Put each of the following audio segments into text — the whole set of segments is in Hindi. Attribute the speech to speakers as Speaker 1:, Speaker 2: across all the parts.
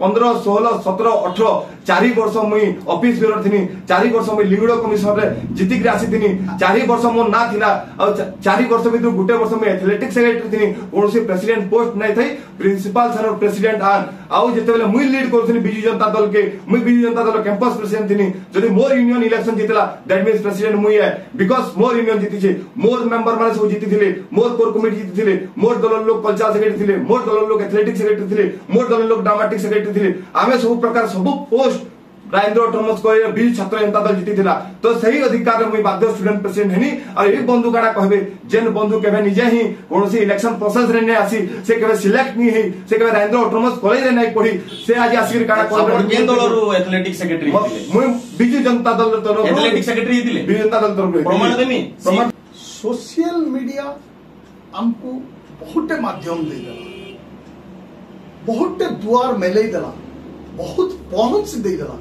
Speaker 1: 15, 16, 17, 18 4 वर्ष मुई ऑफिस बेर थिनी 4 वर्ष मुई लिंगड़ो कमिशन रे जितिक आसी थिनी 4 वर्ष मो ना थिला 4 वर्ष भीतर गुटे वर्ष मुई एथलेटिक्स सेक्रेटरी थिनी कोनोसी प्रेसिडेंट पोस्ट नै थई प्रिंसिपल सर प्रेसिडेंट आउ जेते बेले मुई लीड करथिनी बिजू जनता दल के मुई बिजू जनता दल कैंपस प्रेसिडेंट थिनी जदी मोर यूनियन इलेक्शन जितला दैट मींस प्रेसिडेंट मुई है बिकॉज़ मोर यूनियन जीती छे मोर मेंबर माने सब जीती थिले मोर कोर कमिटी जीती थिले मोर दल लोग कल्चरल सेक्रेटरी थिले मोर दल लोग एथलेटिक्स सेक्रेटरी थिले मोर दल लोग ड्रामाटिक सेक्रेटरी थिले आमे सब प्रकार सब पोस्ट राजेंद्र ऑटोनमस को बीज छात्र जनता दल जीती थिला तो सही अधिकार मुई बाध्य स्टूडेंट प्रेसिडेंट हेनी और ए बंधु काडा कहबे जेन बंधु केबे निजे ही कोनोसी इलेक्शन प्रोसेस रे नै आसी से केबे सिलेक्ट नी ही से केबे राजेंद्र ऑटोनमस कॉलेज रे नै पढ़ी से आज आसी काडा
Speaker 2: कोन केन दल रो एथलेटिक्स सेक्रेटरी थिले
Speaker 1: मुई बिजू जनता दल तरफ
Speaker 2: एथलेटिक्स सेक्रेटरी थिले
Speaker 1: बिजू जनता दल तरफ
Speaker 2: प्रमाण देमी
Speaker 1: प्रमाण
Speaker 3: सोशल मीडिया हमको बहुत माध्यम दे देला बहुत द्वार मेले देला बहुत पहुंच दे देला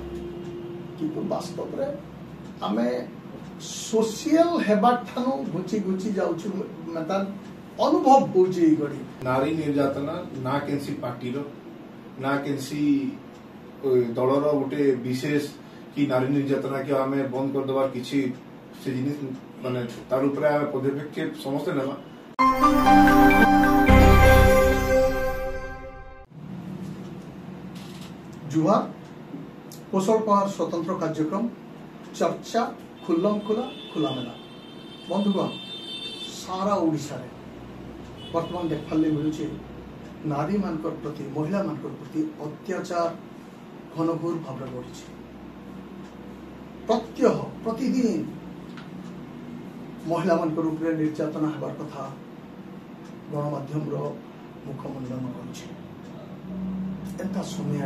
Speaker 3: किंतु वास्तव रे आमे सोशल हेबा ठानु घुची घुची जाउछु मतलब अनुभव होची गडी
Speaker 4: नारी निर्यातना ना केनसी पार्टी रो ना केनसी दलर गोटे विशेष कि नारी निर्यातना के आमे बंद कर देबार किछि से जिनिस माने तार ऊपर आमे पदक्षेप समस्त नेबा
Speaker 3: जुहा कौशल पार स्वतंत्र कार्यक्रम चर्चा खुल्लम खुला खुला मेला बंधुगण सारा ओडिशा रे वर्तमान देखले मिलुचे नारी मानकर प्रति महिला मानकर प्रति अत्याचार घनघोर भाव बढ़ी प्रत्यह प्रतिदिन महिला मानकर ऊपर निर्यातना हेबार कथा गणमाध्यम रो मुखमंडन कर एंता समय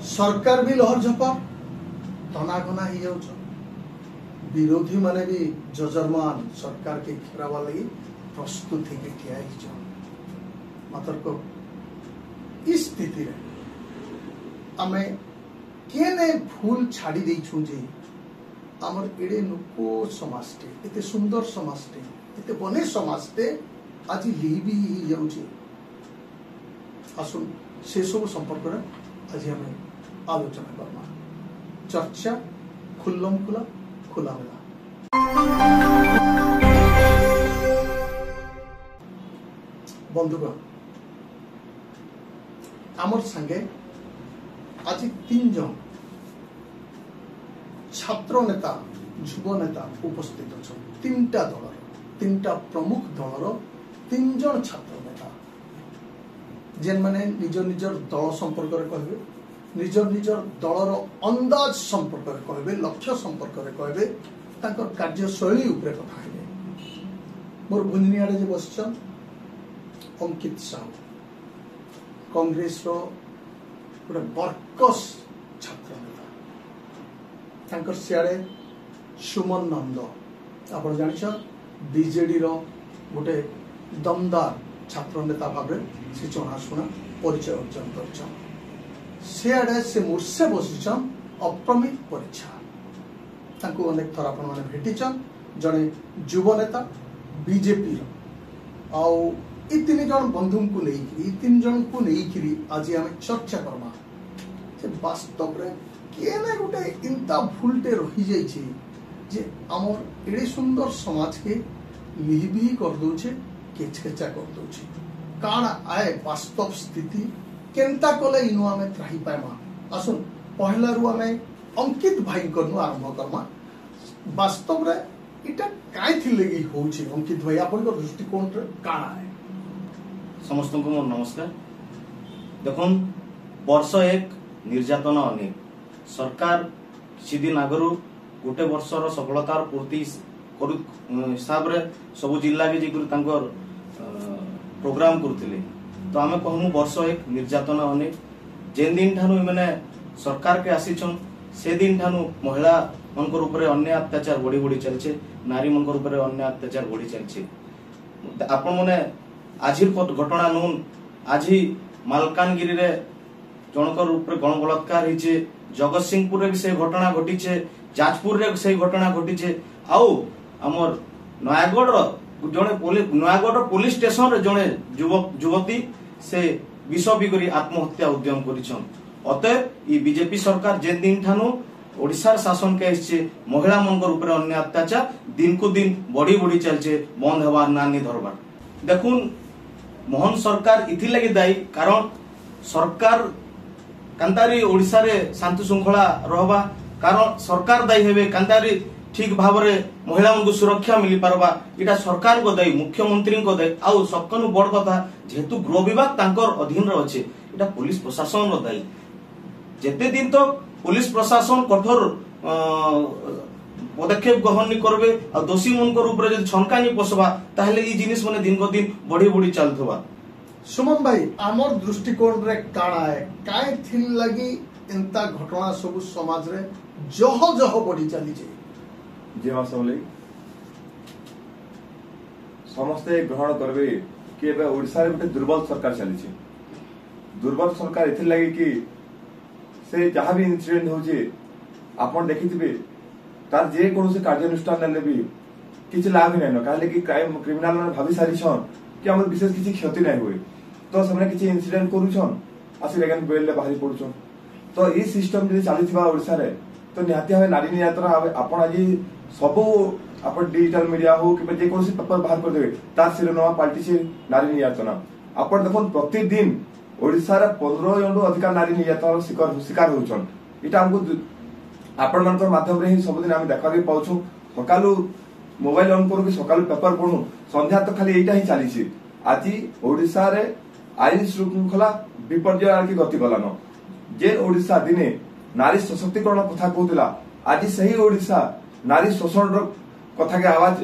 Speaker 3: सरकार भी लहर झपर तनाघना ही जाउछ विरोधी माने भी जजरमान सरकार के घेरावा लगी प्रस्तुत है ठिया ही मात्र को इस स्थिति रे आमे केने भूल छाड़ी दे छु जे हमर एडे नुको समाजटे एते सुंदर समाजटे एते बने समाजटे आज लिबी ही जाउछ आसुन से सब संपर्क रे आज हमें आलोचना करना चर्चा खुल्लम खुला खुला मेला बंधुगण आमर संगे आज 3 जन छात्र नेता युव नेता उपस्थित अच्छा 3टा दल 3टा प्रमुख दलर 3 जन छात्र नेता जेन माने निज निजर दल संपर्क रे कहबे निजर निजर दलर अंदाज संपर्क रे कहबे लक्ष्य संपर्क रे कहबे ताकर कार्यशैली ऊपर कथा हेबे मोर भुनियाडे जे बसछन अंकित साहू कांग्रेस रो गोटे बर्कस छात्र नेता ताकर सियाडे सुमन नंद आपण जानिछन बीजेडी रो गोटे दमदार छात्र नेता भाव से जनाशुना परिचय अर्जन कर सियाडे से मूर्से बसीचन अप्रमित परीक्षा अनेक थर आपण मैंने भेटिचन जड़े युव नेता बीजेपी आउ ये 3 जन बंधु को लेकिन 3 जन को लेकिन आज आम चर्चा करमा से वास्तव रे केने गोटे इंता भूलटे रही जाइए जे आमर एडे सुंदर समाज के लिहिबी कर दोछे केचकेचा कर दोछे काना आए वास्तव स्थिति केनता कोले इनो आमे त्राही पाएमा आसुन पहला रु आमे अंकित भाई करनु आरंभ करमा वास्तव रे इटा काय थिलेगी होउची अंकित भाई आपन को दृष्टिकोण रे काना है
Speaker 2: समस्त को मोर नमस्कार देखन वर्ष 1 निर्यातना अनेक सरकार सिदिन आगरु गोटे वर्षर सफलतार पूर्ति करू हिसाब रे सब जिल्ला के जिकुर तांकर प्रोग्राम करथिले तो आमे कहमु वर्ष 1 निर्यातना अनेक जेन दिन ठानु माने सरकार के आसीछन से दिन ठानु महिला मनकर ऊपर अन्य अत्याचार बढ़ी बढ़ी चलछे नारी मनकर ऊपर अन्य अत्याचार बढ़ी चलछे आपण माने आजिर घटना नून आजी मालकानगिरी रे जनकर ऊपर गण बलात्कार हिचे जगत सिंहपुर रे से घटना घटिचे जाजपुर रे से घटना घटिचे आउ हमर नयागढ़ रो जने नयागढ़ पुलिस स्टेशन रे जने युवती से विष बिगरी आत्महत्या उद्यम करिछन। अतएव ई बीजेपी सरकार जेन दिन ठानु ओडिशार शासन के आइछे महिला मनकर ऊपर अन्य अत्याचार दिन को दिन बढ़ी बढ़ी चलছে बंद हवार नानी धरबार। देखुन मोहन सरकार इथि लगी दायी कारण सरकार कांतारी ओडिशा रे शांति श्रृंखला रहबा कारण सरकार दायी हेबे कांतारी ठीक भाव रे महिला को सुरक्षा मिली पारबा इटा सरकार को दायी मुख्यमंत्री को दायी आउ सबकनु बड़ कथा जेहेतु गृह विभाग तांकर अधीन रे अछि इटा पुलिस प्रशासन रो दायी। जेते दिन तो पुलिस प्रशासन कठोर पदक्षेप ग्रहण नहीं करबे आ दोषी मनकर ऊपर जदि छनका नहीं पसबा ताहले ई जिनिस माने दिन को दिन बढ़ी बढ़ी चलथबा।
Speaker 3: सुमन भाई आमर दृष्टिकोण रे काणा है काय थिन लगी एंता घटना सब समाज रे जह जह बढ़ी चली जे
Speaker 1: जे मासले समस्ते ग्रहण करबे कि एबे ओडिसा रे गोटे दुर्बल सरकार चली छै। दुर्बल सरकार एथि लगी कि से जहाँ भी इन्सिडेंट होचे आपण देखिथिबे तार जे कोनोसे कार्यानुष्ठान नेले भी किछ लाभ नै न काहे कि क्राइम क्रिमिनल माने भाबी सारी छन कि हमर विशेष किछ क्षति नै होय तो समने किछ इंसिडेंट करूछन आसी लेगन बेल ले बाहरी पडुछन तो ई सिस्टम जे चालिथिबा ओडिसा रे तो निहाती भाबे नारी निर्यातना आपण आज सब आपण डिजिटल मीडिया हो कि जे कोनोसे पेपर बाहर कर देबे तार शिरोनामा पाल्टी छै नारी निर्यातना। आपण देखन प्रतिदिन ओडिसा रे 15 जन अधिक नारी निर्यातना शिकार होछन इटा हमको आपण मानकर माध्यम रे ही सब दिन हम देखा के पाउछु सकालू मोबाइल ऑन करू कि सकालू पेपर पढू संध्या तो खाली एटा ही चाली छी। आज ओडिसा रे आईन श्रृंखला विपर्जय आर की गति गलानो जे ओडिसा दिने नारी सशक्तिकरण कथा कहूतला आज सही ओडिसा नारी शोषण रो कथा के आवाज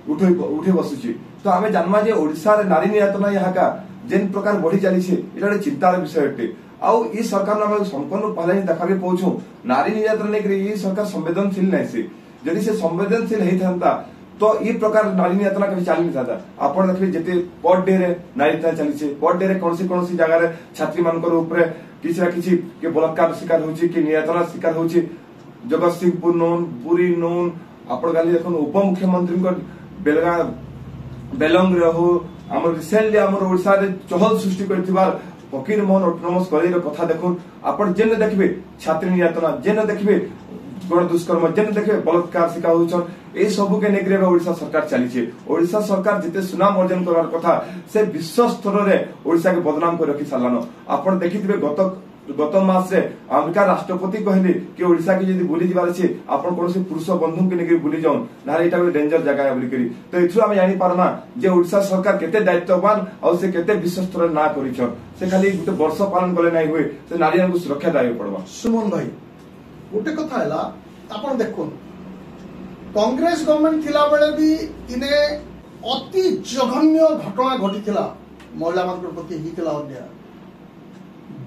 Speaker 1: उठे बसुची तो हमें जानमा जे ओडिसा रे नारी निर्यातना यहाँ का जेन प्रकार बढ़ी चली छे इटा चिंतार विषय अटे। आउ ई सरकार नाम संपूर्ण पहले ही देखा के पहुंचू नारी निर्यातना लेकर ई सरकार संवेदनशील नहीं से यदि से संवेदनशील ही था तो ई प्रकार नारी निर्यातना कभी चली नहीं था। आपण देखबे जेते पर डे रे नारी निर्यातना चली छे पर डे रे कौन सी जगह रे छात्री मानकर ऊपर किसी ना किसी के बलात्कार शिकार होची कि निर्यातना शिकार होची जगत सिंहपुर नोन पुरी नोन आपण गाली देखन उप मुख्यमंत्री को बेलगा बेलंग रे हो हमर रिसेंटली हमर ओडिसा रे चहल सृष्टि करथिबा फकीर मोहन ऑटोनोमस कॉलेज रो कथा देखुन आपण जेने देखबे छात्री निर्यातना जेने देखबे गण दुष्कर्म जेने देखबे बलात्कार शिकार होछन ए सब के नेग्रे ओडिसा सरकार चली छे। ओडिसा सरकार जिते सुनाम अर्जन करवार कथा से विश्व स्तर रे ओडिसा के बदनाम कर रखी सालानो। आपण देखिथिबे गत मास रे अमेरिका राष्ट्रपति कहले कि ओडिसा के यदि बुली जिबार छे आपण कोनोसी पुरुष बंधु के नेग्रे बुली जाउन नारे एटा एक डेंजर जगह है बोली करी तो इथु हम जानि पारना जे ओडिसा सरकार केते दायित्ववान और से केते विश्व स्तर ना करिछन से खाली गुटे वर्ष पालन कले नाही होय से नारी को सुरक्षा दाय पड़बा।
Speaker 3: सुमन भाई गोटे कथा हला आपण देखुन कांग्रेस गवर्नमेंट थिला बेले भी इने अति जघन्य घटना घटिथिला महिला मानकर प्रति हिथिला अन्याय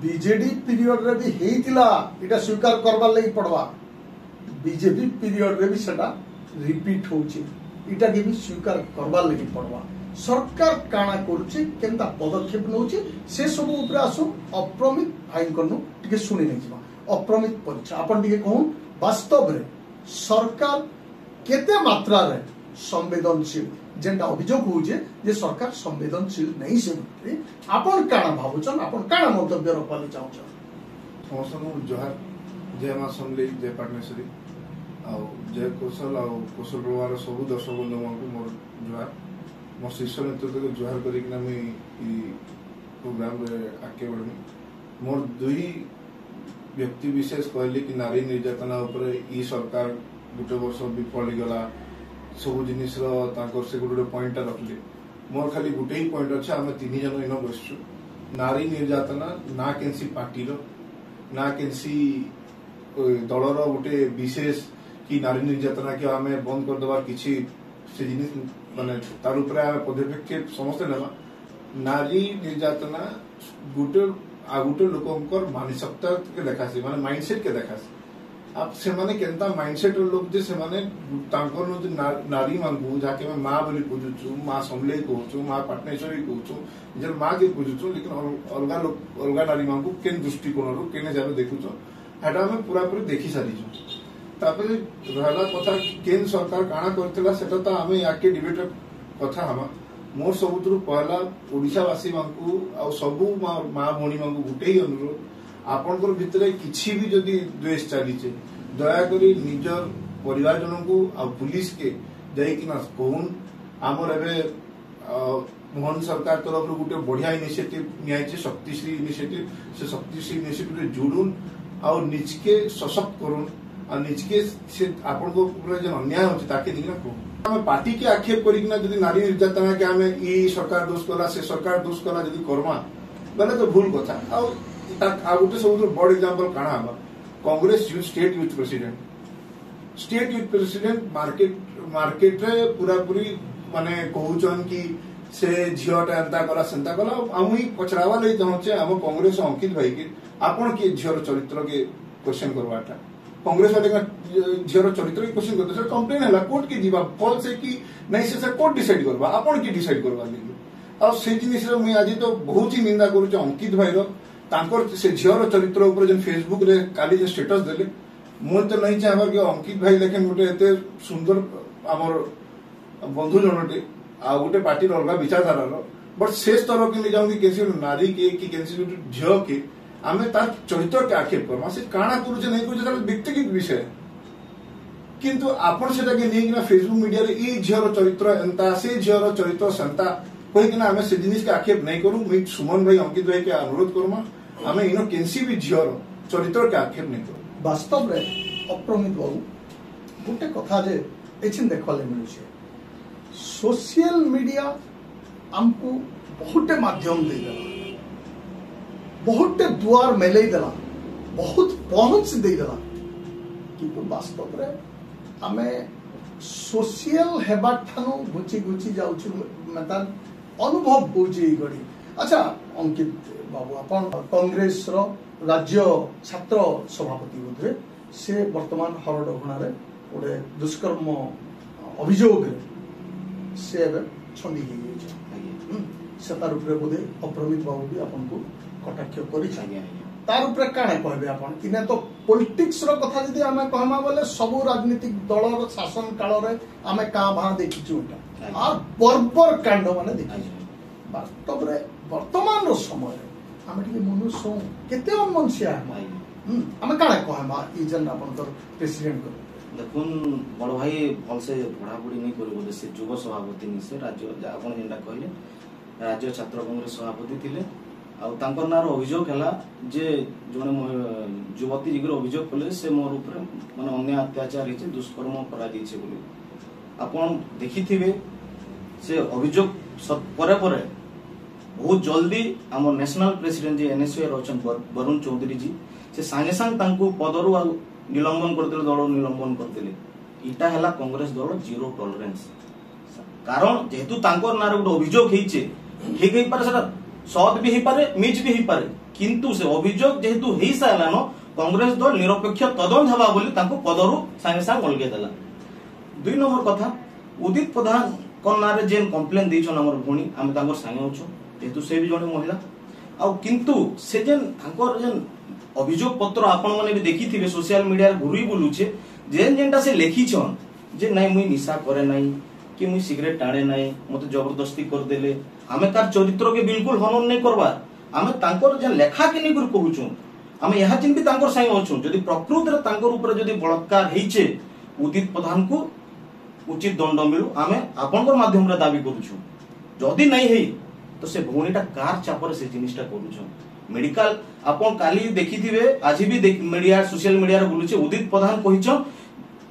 Speaker 3: बीजेडी पीरियड रे भी हेतिला इटा स्वीकार करबा लागि पड़वा बीजेपी पीरियड रे भी सेटा रिपीट होची इटा के भी स्वीकार करबा लागि पड़वा। सरकार काना करछि केनता पदक्षेप नउछि से सब ऊपर आसु अप्रमित फाइन करनु टिके सुनि नै जिबा अप्रमित परीक्षा आपण टिके कहूं वास्तव रे सरकार केते मात्रा रे संवेदनशील जेंटा अभियोग होजे जे सरकार संवेदनशील नहीं से आपण काना भाबुचन आपण काना मंतव्य रखवाली चाहछन
Speaker 4: समस्त जोहार जय मां समले जय पाटनेश्वरी आ जय कौशल आ कौशल प्रवार सब दर्शक बंधु मानकु मोर जोहार मोर शिष्य नेतृत्व को जोहार करी कि मी ई प्रोग्राम रे आके बडमी मोर दुई व्यक्ति विशेष कहले कि नारी निर्यातना ऊपर ई सरकार गुटे वर्ष विफल गला सब जिनिस से गोटे पॉइंट रखले मोर खाली गुटे ही पॉइंट अच्छे आम तीन जन इन बसचु नारी निर्यातना ना केनसी पार्टी ना केनसी दलर गोटे विशेष कि नारी निर्यातना के आम बंद कर दबार किसी से जिनिस माने तार ऊपर आम पदक्षेप समस्ते नेबा नारी निर्यातना गुटे आ गुटे लोकंकर मानसिकता के देखासी माने माइंडसेट के देखासी आप से माने केनता माइंडसेट लोग जे से माने तांकर नो नारी मानकु जाके मैं मां बोली पूजुछु मां समले कहूछु मां पाटनेश्वरी कहूछु जे मां के पूजुछु लेकिन अलगा नारी मानकु केन दृष्टिकोण रो केने जाबे देखुछु हेटा हम पूरा पूरी देखि सारिछु तापरे रहला कथा केन सरकार काना करथिला सेटा त हमें याके डिबेट कथा हम मोर सबुठु पहला ओडिशावासी मानकु आ सबु माँ भौणी मानकु गुटे ही अनुरोध आपनकर भितरे किछि भी जदि द्वेष चलीचे दया करी निजर परिवार जनकु आ पुलिस के जाइकिना कहून आमर एबे मोहन सरकार तरफ गोटे बढ़िया इनिशिएटिव नियाइছে शक्तिश्री इनिशिएटिव से शक्तिश्री इनिशिएटिव रे जुड़ुन आ निजके सशक्त करुन आ निजके से आपन को ऊपर जे अन्याय होचे ताके निना को हम पार्टी के आक्षेप करिकना जदि नारी निर्यातना के हमें ई सरकार दोष कला से सरकार दोष कला जदि करमा बेले तो भूल कथा आ गोटे सब बड़ एग्जांपल काना हम Congress youth state youth president market रे पूरा पूरी माने कहउचन कि से झियोटा एंता कला सेंता कला आमुई पचरावा लई चाहूचे हम कांग्रेस अंकित भाई के आपण के झियर चरित्र के क्वेश्चन करवाटा कांग्रेस वाले का झियर चरित्र के क्वेश्चन करते सर कंप्लेन हला कोर्ट के जीवा फॉल से कि नहीं से कोर्ट डिसाइड करबा आपण की डिसाइड करबा लेगे आ से जिनिस रे मैं आज तो बहुत ही निंदा करू छ अंकित भाई रो तांकर से झियर चरित्र ऊपर जन फेसबुक रे काली जे स्टेटस देले मोर तो नहीं चाहबा कि अंकित भाई लेकिन गोटे एते सुंदर हमर बंधु जनटे आ गोटे पार्टी अलग विचारधारा बट से स्तर के जाऊँ कि कैसे नारी के कि कैसे झील के आम तार चरित्र के आक्षेप करमा से काना करुचे नहीं करुचे व्यक्तिगत विषय किंतु आपण से नहीं फेसबुक मीडिया रे ई झील चरित्र एंता से झील चरित्र सेंता कहीकिना आम से जिनिस के आक्षेप नहीं करूँ मुझे सुमन भाई अंकित भाई के अनुरोध करमा आम इन केनसी भी झील चरित्र के आक्षेप नहीं करूँ
Speaker 3: वास्तव रे अप्रमित बाबू गोटे कथा जे एछिन देखले मिलुछे सोशल मीडिया हमको बहुत माध्यम दे देला बहुत द्वार मेले देला बहुत पहुंच दे देला किंतु वास्तव रे हमें सोशल हेबा ठानु घुची घुची जाउछु मतलब अनुभव होउची गडी अच्छा अंकित बाबू अपन कांग्रेस रो राज्य छात्र सभापति बोधे से वर्तमान हरडघुणा रे गोटे दुष्कर्म अभियोग से छंदी से तार उपरे बोधे अप्रमित बाबू भी आपन को कटाक्ष करि तार उपरे काने कहबे आपन इने तो पॉलिटिक्स रो कथा जदी हमें कहमा बोले सब राजनीतिक दल रो शासन काल रे हमें का भा देखिछु और बर्बर कांड माने देखिछु वास्तव रे वर्तमान रो समय रे हमें टिके मनुष्य केते मनुष्य हमें काने कहमा ई जन आपन तो प्रेसिडेंट को
Speaker 2: देखुन बड़ भाई भल से पढ़ापढ़ी नहीं कर से युव सभापति नहीं से राज्य आपन जेनटा कहले राज्य छात्र कांग्रेस सभापति थिले आ नार अभियोग है जे जड़े युवती जिगर अभियोग कले से मोर ऊपर माने अन्य अत्याचार होइछे दुष्कर्म करा दिछे बोली आपन देखिथिबे से अभियोग परे परे बहुत जल्दी आम नेशनल प्रेसिडेंट जे एनएसयू रहछन वरुण चौधरी जी से सांगे सांग तांको पदरु निलंबन करते दल निलंबन करते इटा है कांग्रेस दल जीरो टॉलरेंस कारण जेहेतु तांकर नार गोटे अभियोग ठीक हो पारे सद भी पारे मिच भी पारे किंतु से अभियोग जेहेतु हो सारान कांग्रेस दल निरपेक्ष तदंत हवा बोली तांको पदरु सांगे सांग अलगे देला 2 नंबर कथा उदित प्रधान कन्नारे जेन कंप्लेन देछन हमर भोणी हम तांकर सांगे होछु जेहेतु से भी जने महिला आ किंतु से जेन तांकर जेन अभियोग पत्र आपण माने भी देखिथिबे सोशल मीडिया रे घुरी बुलुचे जेन जेनटा से लेखी छन जे नै मुई निशा करे नै कि मुई सिगरेट टाणे नै मते जबरदस्ती कर देले हमें तार चरित्र के बिल्कुल हनन नै करबा हमें तांकर जे लेखा के नै गुर कहूछु हमें यहा चिन भी तांकर संग होछु जदी प्रकृति रे तांकर ऊपर जदी बलात्कार हेइचे उदित प्रधान को उचित दंड मिलु हमें आपनकर माध्यम रे दाबी करूछु जदी नै हेइ तो से भौणीटा कार चापर से जिनिसटा करूछु मेडिकल आपन काली देखिथिबे आज भी मीडिया सोशल मीडिया रे बुलुचे उदित प्रधान कहिछ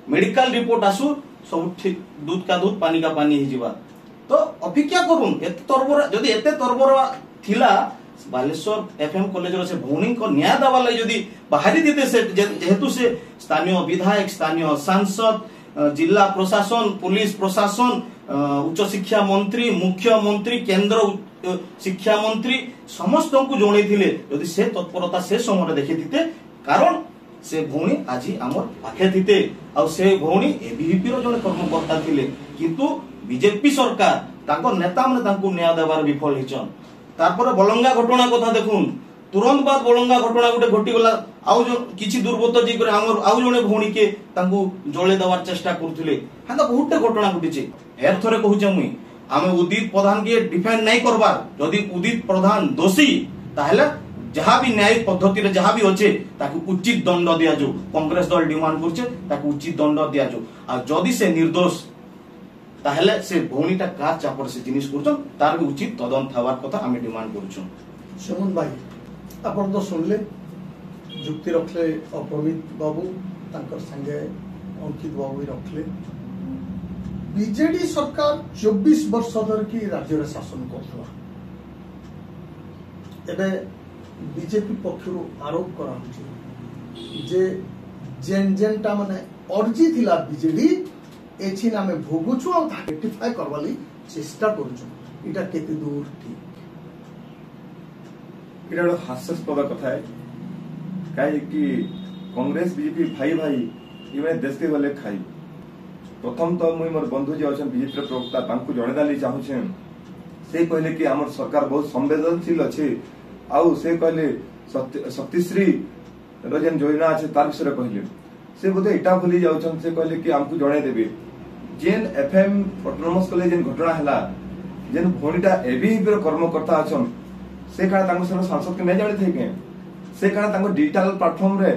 Speaker 2: मेडिकल रिपोर्ट आसु सब ठीक दूध का दूध पानी का पानी ही जीवा तो अपेक्षा करूं एते तरबरा जदी एते तरबरा थिला बालेश्वर एफएम कॉलेज रो से भौणी को न्याय दवा लई जदी बाहरी देते से जेहेतु से स्थानीय विधायक स्थानीय सांसद जिला प्रशासन पुलिस प्रशासन उच्च शिक्षा मंत्री मुख्यमंत्री केंद्र शिक्षा मंत्री समस्त को जोड़े थिले यदि से तत्परता से समय देखिथिते कारण से भौणी आज आमर पाखे थिते आ से भौणी एबीवीपी रो जने कर्मकर्ता थिले किंतु बीजेपी सरकार ताको नेता माने ताको न्याय देबार विफल हिचन तारपर बलंगा घटना कथा देखुन तुरंत बाद बलंगा घटना गोटे घटी गला आउ जो किछि दुर्बृत्त जी करे आमर आउ जने भौणी के ताको जळे देबार चेष्टा करथिले हां तो बहुतटे घटना घटिचे फेर थरे कहूचे मुई आमे उदित प्रधान के डिफेंड नहीं करबार यदि उदित प्रधान दोषी ताहले जहाँ भी न्यायिक पद्धति रे जहाँ भी अच्छे ताकू उचित दंड दिया जो कांग्रेस दल डिमांड करछे ताकू उचित दंड दिया जो आ जदि से निर्दोष ताहले से भौणीटा कार चापर से जिनिस करछन तार भी उचित तदंत हवार कथा आमे डिमांड करछन।
Speaker 3: सुमन भाई आपण तो सुनले जुक्ति रखले अप्रमित बाबू तांकर संगे अंकित बाबू भी रखले बीजेडी सरकार 24 वर्ष धरिकी राज्य रे शासन करथला एबे बीजेपी पक्षरु आरोप करा जे जेन जेनटा माने अर्जी थिला बीजेडी एछि नामे भोगुछु और रेक्टिफाई करवाली चेष्टा करूछु इटा केते दूर ठीक
Speaker 1: এটা হাস্যাস্পদ কথা কাই কি কংগ্রেস বিজেপি ভাই ভাই ইমানে দেশকে গলে খাই প্রথম তো মুই মোর বন্ধু যে আছেন বিজেপি প্রবক্তা তাଙ୍କୁ জଣାইদালি চাহুছেন সে কইলে কি আমার সরকার বহুত সংবেদনশীল আছে আউ সে কইলে শক্তিশ্রী রজন যোজনা আছে তার বিষয়ে কইলে সে বোধে এটা ভুলি যাউছন সে কইলে কি আমকু জଣାই দেবে जेन एफएम ऑटोनोमस कॉलेज जेन घटना हला जेन भोनीटा एबीपी कर्मकर्ता अछन से काना तांको सर सांसद के नै जाने थे के से काना तांको डिजिटल प्लेटफॉर्म रे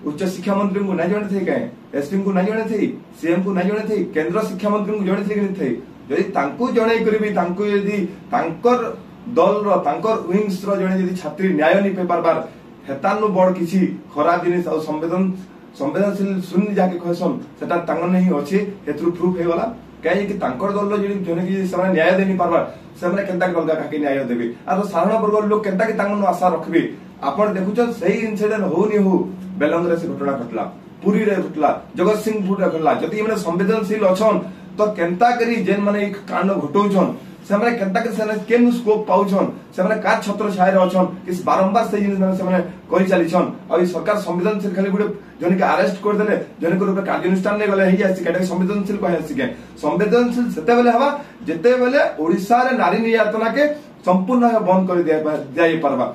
Speaker 1: उच्च शिक्षा मंत्री को नै जाने थे के एसपी को नै जाने थे सीएम को नै जाने थे केंद्र शिक्षा मंत्री को जाने थे कि नै थे यदि तांको जणाई करबी तांको यदि तांकर दल रो तांकर विंग्स रो जणे यदि छात्री न्याय नि पे बार हेतानु बड़ किछि खराब जिनिस आ संवेदनशील शून्य जाके कहसन सेटा तांग नहीं अछि हेतु प्रूफ हे वाला काहे कि तांकर दल जने जने कि समय न्याय देनी पारबा समय केंता के गलगा काके न्याय देबे आ तो साधारण वर्ग लोग केंता के तांग आशा रखबे आपण देखुछन सही इंसिडेंट हो नि हो बेलंग रे से घटना घटला पुरी रे घटला जगत सिंहपुर रे घटला जति माने संवेदनशील अछन तो केंता करी जेन माने कांड घटौछन सेमाने केंता के सेने केन स्कोप पाउछन सेमाने का छत्र छायर अछन कि बारंबार से जिनिस माने सेमाने करि चालिछन आ ई सरकार संवेदनशील खाली गुडे जने के अरेस्ट कर देले जने को रूप कार्यानुष्ठान ने गले हे जासी केटा संवेदनशील कहि आसी के संवेदनशील सेते बेले हवा जेते बेले ओडिसा रे नारी निर्यातना के संपूर्ण बंद कर दिया पारबा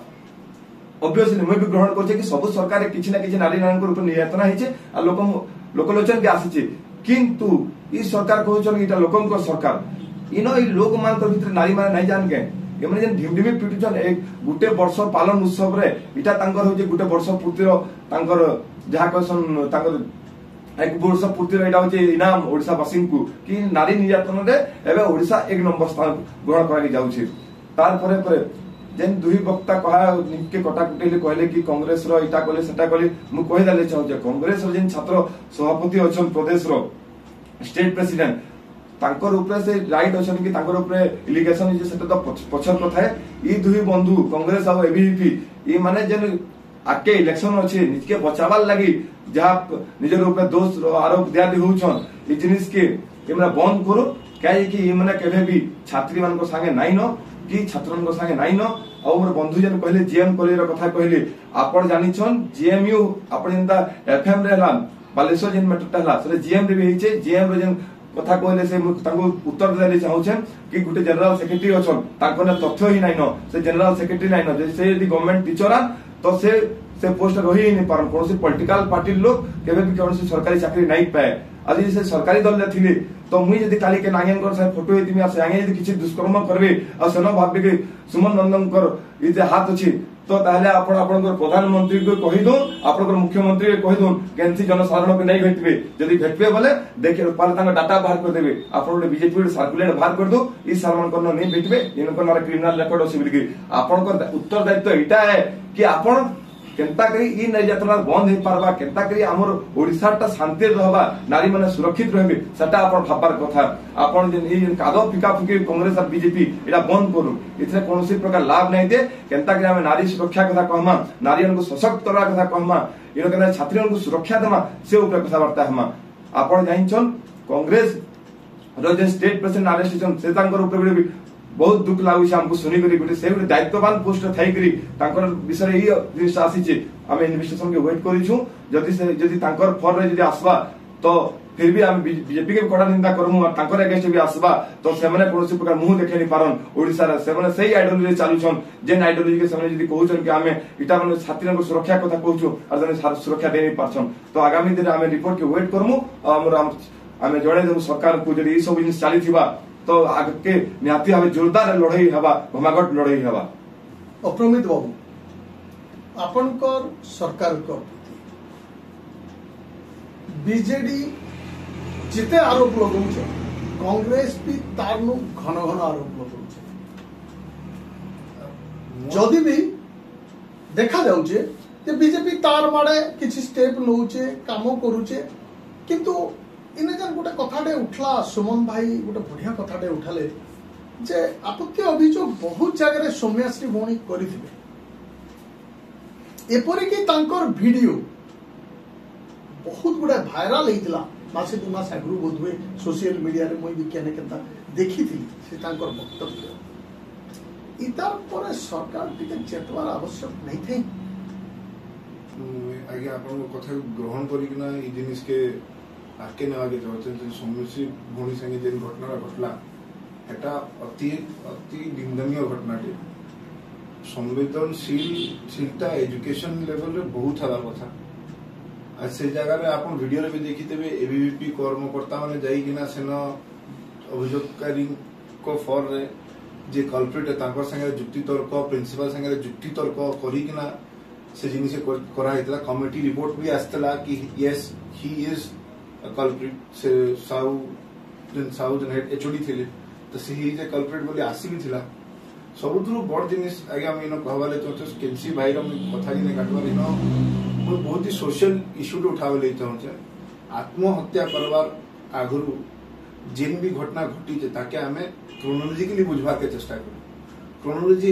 Speaker 1: ऑब्वियसली मैं भी ग्रहण करछे कि सब सरकार किछि ना किछि नारी नारायण को रूप निर्यातना हेचे आ लोकलोचन के आसीचे किंतु ई सरकार कहउछन इटा लोकन को सरकार इनो ई लोक मान तो भीतर नारी माने नहीं जान के एमने जन ढिमढिमी पिटुछन एक गुटे वर्ष पालन उत्सव रे इटा तांकर होजे गुटे वर्ष पूर्ति रो तांकर जहा कहसन तांकर एक वर्ष पूर्ति रो इटा होजे इनाम ओडिसा वासिन को कि नारी निर्यातन रे एबे ओडिसा एक नंबर स्थान ग्रहण करा जाउछि तार परे परे जेन दुही वक्ता कहा निके कटा कुटेले कहले कि कांग्रेस रो इटा कहले सेटा कहले मु कहि दाले चाहू जे कांग्रेस रो जेन छात्र सभापति अछन प्रदेश रो स्टेट प्रेसिडेंट तांकर ऊपर से राइट अछन कि तांकर ऊपर एलिगेशन जे सेटा तो पछर कथा है ई दुही बंधु कांग्रेस आ एबीपी ई माने जेन आके इलेक्शन अछि निजके बचावाल लागि जहा निजर ऊपर दोष आरोप दिया दी होछन ई जिनिस के एमरा बंद करो काहे कि ई माने केबे भी छात्री मान को संगे नाइ न कि छात्रन को संगे नाइ न आ मोर बंधु जन कहले जीएम कॉलेज रो कथा कहले आपण जानि छन जीएमयू आपण इंदा एफएम रे हला बालेश्वर जेन मेटरटा हला से जीएम रे भी हिचे जीएम रो जेन कथा कहले से ताको उत्तर देले चाहउछन कि गुटे जनरल सेक्रेटरी अछन ताको न तथ्य ही नाइ न से जनरल सेक्रेटरी नाइ न जे से यदि गवर्नमेंट टीचर तो से पोस्ट रही ही नहीं पारन कोनोसी पॉलिटिकल पार्टी लोग केबे भी कोनोसी सरकारी चाकरी नहीं पाए आज से सरकारी दल ले थिले तो मुई यदि काली के नागेंकर से फोटो यदि मी आसे आगे यदि किछि दुष्कर्म करबे आ सेनो भाबबे कि सुमन नंदनकर ई जे हाथ अछि तो ताहले आपण आपनकर प्रधानमंत्री को कहि दो आपनकर मुख्यमंत्री को कहि दो केनसी जनसाधारण को नहीं भेटबे यदि भेटबे बोले देखि पाले तांगा डाटा बाहर कर देबे आपण बीजेपी सर्कुलेट बाहर कर दो ई सलमान करनो नहीं भेटबे इनको नारा क्रिमिनल रिकॉर्ड अछि बिलि आपनकर उत्तरदायित्व एटा है कि आपण केंता करी ई निर्यातना बंद हे पारबा केंता करी हमर ओडिसाटा शांति रहबा नारी माने सुरक्षित रहबे सटा आपण भाबार कथा आपण जे ई कादो फिका फिकी कांग्रेस और बीजेपी एटा बंद करू इथले कोनोसी प्रकार लाभ नहीं दे केंता करी हम नारी सुरक्षा कथा कहमा नारीयन को सशक्त करबा कथा कहमा इनो केना छात्रियन को सुरक्षा देमा से ऊपर कथा वार्ता हमा आपण जानिछन कांग्रेस रो जे स्टेट प्रेसिडेंट अरेस्टेशन से तांकर ऊपर भी बहुत दुख लागु छै हमको सुनी करी गुटे से दायित्ववान पोस्ट थाई करी तांकर विषय ई जिनिस आसी छै हम इन्वेस्टिगेशन के वेट करी छु जदी तांकर फॉर रे जदी आसबा तो फिर भी हम बीजेपी के कड़ा निंदा करमु और तांकर अगेंस्ट भी आसबा तो सेमने कोनोसी प्रकार मुंह देखेनी पारन ओडिसा रे सेमने सही आइडियोलॉजी चालू छन जेन आइडियोलॉजी के सेमने जदी कहउछन कि हमें इटा माने छात्रियन को सुरक्षा कथा कहउछु और जने सुरक्षा देनी पारछन तो आगामी दिन हम रिपोर्ट के वेट करमु और हम जणे देबु सरकार को जदी ई सब जिनिस चाली थिबा तो आगे निहाती भाव जोरदार लड़ाई हवा घमाघट लड़ाई हवा।
Speaker 3: अप्रमित बाबू आपनकर सरकार को बीजेडी जिते आरोप लगाउछ कांग्रेस भी तार नु घन घन आरोप लगाउछ जदि भी देखा जाउछे जे बीजेपी तार माडे किछि स्टेप नउछे काम करूछे किंतु इने जन गोटे कथाटे उठला सुमन भाई गोटे बढ़िया कथाटे उठाले जे आपत्ति अभियोग बहुत जगह सौम्याश्री भौणी करिथिबे एपरिकी तांकर वीडियो बहुत गुड़ा भाइराल होता मासे दु मास आगु बोध हुए सोशल मीडिया रे मुई भी केने केता देखी थी से तांकर वक्तव्य इतार पर सरकार टिके चेतवार आवश्यक नहीं थे।
Speaker 4: आगे आपन कथा ग्रहण करिकना ई जिनिस के आके न आगे जाउछन समस्या भौणी संगे जेन घटना घटला एटा अति अति निंदनीय घटनाटे संवेदनशीलता एजुकेशन लेवल रे बहुत हवा कथा आ से जगह रे आपन वीडियो रे भी देखितेबे एबीवीपी कर्मकर्ता माने जाई किना सेन अभियोगकारी को फॉर रे जे कल्प्रिट तांकर संगे जुक्ति तर्क प्रिंसिपल संगे जुक्ति तर्क करी किना से जिनिस करा हेतला कमिटी रिपोर्ट भी आस्तला कि yes he is a culprit से साउथ हेड एचओडी थिले तो से ही जे कल्प्रिट बोली आसी भी थिला सबुठु बड़ जिनिस आगे हम इनो कहवाले तो केमसी भाई रो कथा जिने काटवाले नो बहुत ही सोशल इश्यू तो उठावले चाहूचे आत्महत्या करवार आगुरु जिन भी घटना घटी जे ताके हमें क्रोनोलॉजिकली बुझवा के चेष्टा करू क्रोनोलॉजी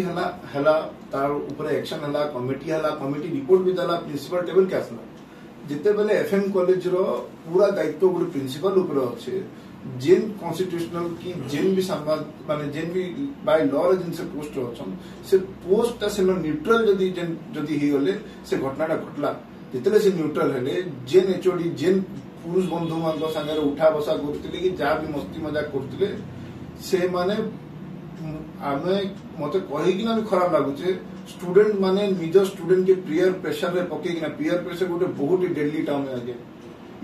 Speaker 4: हला तार ऊपर एक्शन हला कमिटी रिपोर्ट भी दला प्रिंसिपल टेबल के आसला जिते बेले एफएम कॉलेज रो पूरा दायित्व गुड प्रिंसिपल ऊपर अच्छे जेन कॉन्स्टिट्यूशनल की जेन भी संवाद माने जेन भी बाय लॉ रे जिन से पोस्ट अछन से पोस्ट से न्यूट्रल जदी ही गले से घटनाटा घटला जितले से न्यूट्रल हेले जेन एचओडी जेन पुरुष बंधु मान संगे उठा बसा करथिले कि जा भी मस्ती मजाक करथिले से माने आमे मते कहि कि ना भी खराब लागुचे स्टूडेंट माने निज स्टूडेंट के पीयर प्रेशर रे पके कि ना पीयर प्रेशर गोटे बहुत ही डेडली टर्म है आगे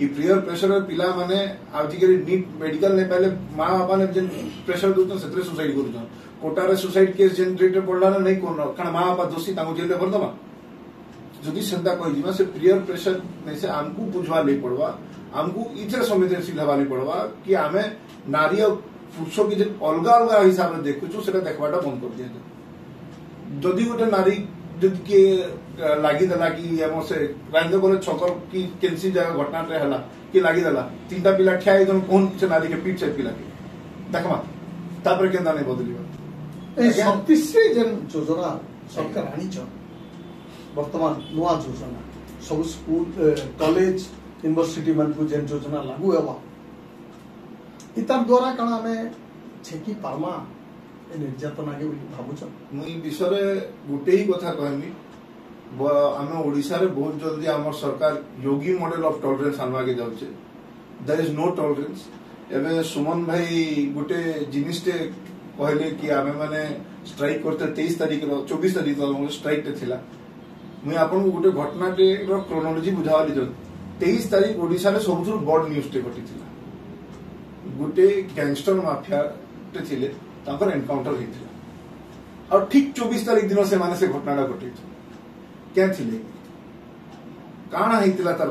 Speaker 4: ई पीयर प्रेशर पिला माने आजिकली नीट मेडिकल ने पहले माँ बापा ने जेन प्रेशर दूत से सुसाइड कर कोटारे सुसाइड केस जनरेटर पड़ला नहीं कोन कारण माँ बापा दोषी तांको जेल भर दमा जदि सेंता कहि दिमा से पीयर प्रेशर में से हमको बुझवा नहीं पड़वा हमको इधर संवेदनशील हवा नहीं पड़वा कि आमे नारी और पुरुषों की जे अलगा अलगा हिसाब से देखुछु सेटा देखवाटा बंद कर दिया जदि गोटे नारी जदि के लागी देला कि हम से राइंद बोले छकर की केंसी जगह घटना रे हला कि लागी देला तीनटा पिला ठिया एकदम कोन से नारी के पीठ से पिला के देखमा तापर केंदा नहीं बदलिबा
Speaker 3: ए शक्तिश्री जन योजना सरकार आनी छ वर्तमान नवा योजना सब स्कूल कॉलेज यूनिवर्सिटी मन को जन योजना लागू हेबा इतार द्वारा कण हमें छेकी पारमा निर्यातना के भाबुछ
Speaker 4: मुई विषय गोटे ही कथा कहमी आम ओडिशा रे बहुत जल्दी आम सरकार योगी मॉडल ऑफ टॉलरेंस आनवा के जाउछे देयर इज नो टॉलरेंस एबे सुमन भाई गोटे जिनिसटे कहले कि आमे माने स्ट्राइक करते 23 तारिख रो 24 तारिख रो स्ट्राइक ते थिला मुई आपन को गोटे घटनाटे रो क्रोनोलॉजी बुझावाली जो 23 तारिख ओडिशा रे सबथुर बड़ न्यूज टे घटी थिला गोटे गैंगस्टर माफिया टे थिले तांकर एनकाउंटर हेतिला और ठीक 24 तारिख दिन से माने से घटनाटा घटी क्या थिले काना हेतिला तार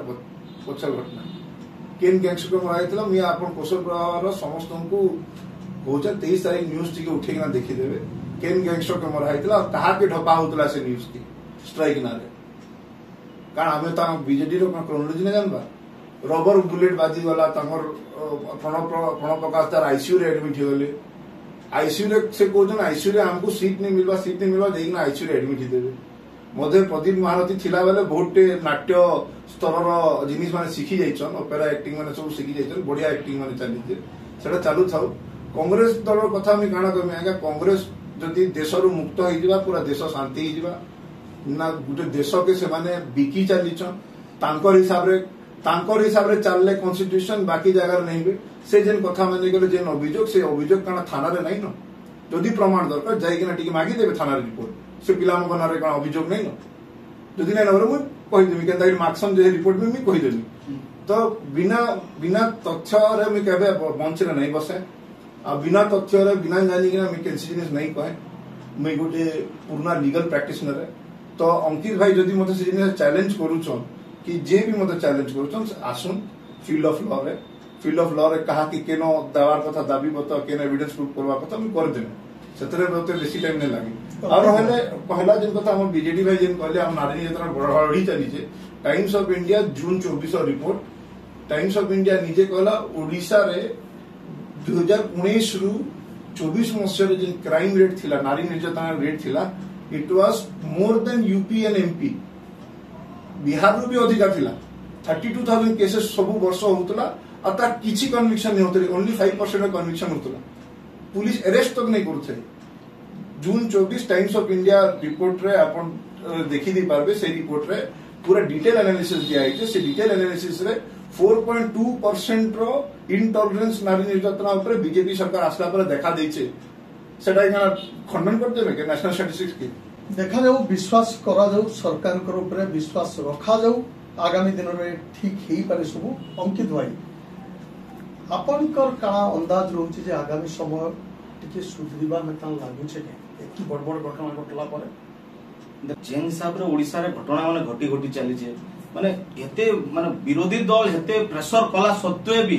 Speaker 4: पछल घटना केन गैंगस्टर को मरा हेतिला मी आपन कोसलपुर समस्त को होचा 23 तारिख न्यूज टिके उठे किना देखि देबे केन गैंगस्टर को मरा हेतिला कहा के ढपा होतला से न्यूज की स्ट्राइक ना रे कारण हमें ता बीजेडी रो क्रोनोलॉजी ने जानबा रबर बुलेट बाजी वाला तांकर प्रणव प्रकाश तार आईसीयू रे एडमिट होले आईसीयू रे से कोजन आईसीयू रे हमको सीट नहीं मिलवा देना आईसीयू रे एडमिट देबे मधे प्रदीप महारथी थिला बेले बहुत नाट्य स्तर रो जिनिस माने सिखी जाइछन ओपेरा एक्टिंग माने सब सिखी जाइछन बढ़िया एक्टिंग माने चली सेटा चालू थाउ कांग्रेस दल कथा मी काना कहमी आगे कांग्रेस जदि देश रु मुक्त होई जिबा पूरा देश शांति होई जिबा ना गुटे देश के से माने बिकी चलीछन तांकर हिसाब रे चलले कॉन्स्टिट्यूशन बाकी जगह नहीं बे से जेन कथा माने गेले जेन अभियोग से अभियोग काना थाना रे नहीं न जदि प्रमाण दरकार जाई किना टिके मागी देबे थाना रिपोर्ट से पिला मगना रे काना अभियोग नहीं न जदि नहीं नबरे मु कहि देबी केनता मार्क्सन जे रिपोर्ट में मी कहि देबी तो बिना तथ्य रे मी केबे मंच रे नहीं बसे आ बिना तथ्य रे बिना जानी कि मैं कैंसी जिनिस नहीं कहे मैं गोटे पुराना लीगल प्रैक्टिशनर है तो अंकित भाई जदि मते से जिनिस चैलेंज करूछन कि जे भी मते चैलेंज करूछन आसुन फील्ड ऑफ लॉ रे फील्ड ऑफ लॉ रे कहा कि केनो दावार कथा दाबी बता केनो एविडेंस प्रूफ करवा कथा मैं कर देने सेतरे बहुते बेसी टाइम नहीं लागे और हले पहला जिन कथा हम बीजेडी भाई जिन कहले हम नारी निर्यातना बढ़ाड़ी चली छे times of India June 24 report times of India निजे कहला ओडिशा रे 2019 रु 24 मसिया जिन क्राइम रेट थिला नारी निर्यातना रेट थिला it was more than UP and MP Bihar रु भी अधिक थिला 32,000 केसेस सब वर्ष होतला अता किछि कन्विक्शन नहीं होतले ओनली 5% कन्विक्शन होतला पुलिस अरेस्ट तक नहीं करथे जून 24 टाइम्स ऑफ इंडिया रिपोर्ट रे अपन देखि दी पारबे से रिपोर्ट रे पूरा डिटेल एनालिसिस दिया है से डिटेल एनालिसिस रे 4.2% रो इनटॉलरेंस नारी निर्यातना ऊपर बीजेपी सरकार आसला पर देखा देइछे सेटा इना खंडन कर देबे के नेशनल स्टैटिस्टिक्स के
Speaker 3: देखा जाऊ विश्वास करा जाऊ सरकार कर ऊपर विश्वास रखा जाऊ आगामी दिन में ठीक ही पारे सब अंकित भाई आपनकर काना अंदाज रहउछि जे आगामी समय टिके सुधरिबा में तान लागुछे के एति बड़ बड़ घटना घटला परे
Speaker 2: जेन हिसाब रे ओडिसा रे घटना माने घटी घटी चली छे माने एते माने विरोधी दल हेते प्रेशर कला सत्वे भी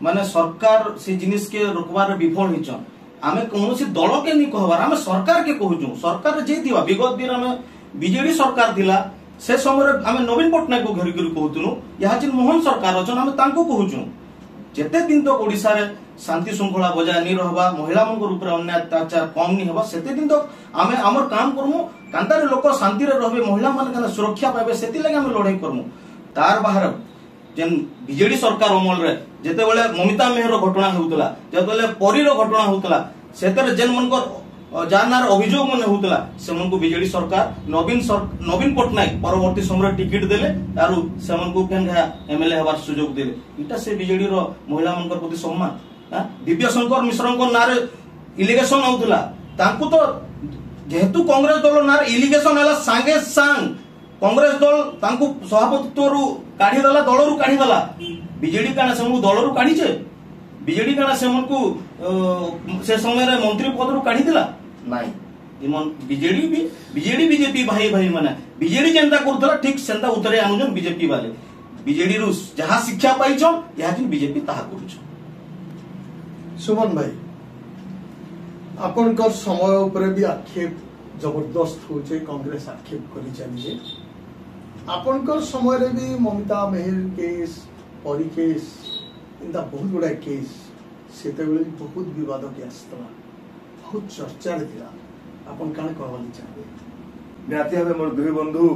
Speaker 2: माने सरकार से जिनिस के रोकबार विफल हिचन आमे कोनोसी दल के नहीं कहबार आमे सरकार के कहूछु सरकार जे दिवा विगत दिन में बीजेडी सरकार थिला से समय आमे नवीन पटनायक को घेरि घेरि कहउतनु यहा जिन मोहन सरकार अछन आमे तांको कहूछु जेते दिन तक ओडिसा रे शांति श्रृंखला बजाय नहीं रहबा महिला मन ऊपर अन्याय अत्याचार कम नहीं हबा सेते दिन तक आमे हमर काम करमु कांतारे लोक शांति रे रहबे महिला मन का सुरक्षा पाबे सेति लागि हम लड़ाई करमु तार बाहर जेन बीजेडी सरकार अमल रे जेते बेले ममिता मेहर घटना होउतला जेते बेले परी रो घटना होउतला सेतर जेन मन को जानर अभियोग मन होउतला से मन को बीजेडी सरकार नवीन पटनायक परवर्ती समय टिकट देले आरु से मन को केन एमएलए हबार सुयोग देले इटा से बीजेडी रो महिला मन प्रति सम्मान दिव्य शंकर मिश्र को नारे इलिगेशन होउतला तांकु तो जेहेतु कांग्रेस दल नारे इलिगेशन हला सांगे सांग कांग्रेस दल तांकु सभापतित्व रु काढी दला दल रु काढी दला बीजेडी काना से दल रु काढी छे बीजेडी काना से मन को से समय रे मंत्री पद रु काढी दिला नाही इमन बीजेडी बीजेपी भाई भाई माने बीजेडी जनता करथला ठीक सेंता उतरे आनुजन बीजेपी वाले बीजेडी रु जहां शिक्षा पाइछन यहा कि बीजेपी ताहा करूछ
Speaker 3: सुमन भाई आपनकर समय ऊपर भी आक्षेप जबरदस्त होचे कांग्रेस आक्षेप करी चली आपनकर समय रे भी ममिता मेहर केस परी केस इंदा बहुत बड़ा केस सेते बेले बहुत विवाद के आस्तला बहुत चर्चा रे थिला आपन काने कहवाली चाहे
Speaker 1: निहाती भावे मोर दुई बंधु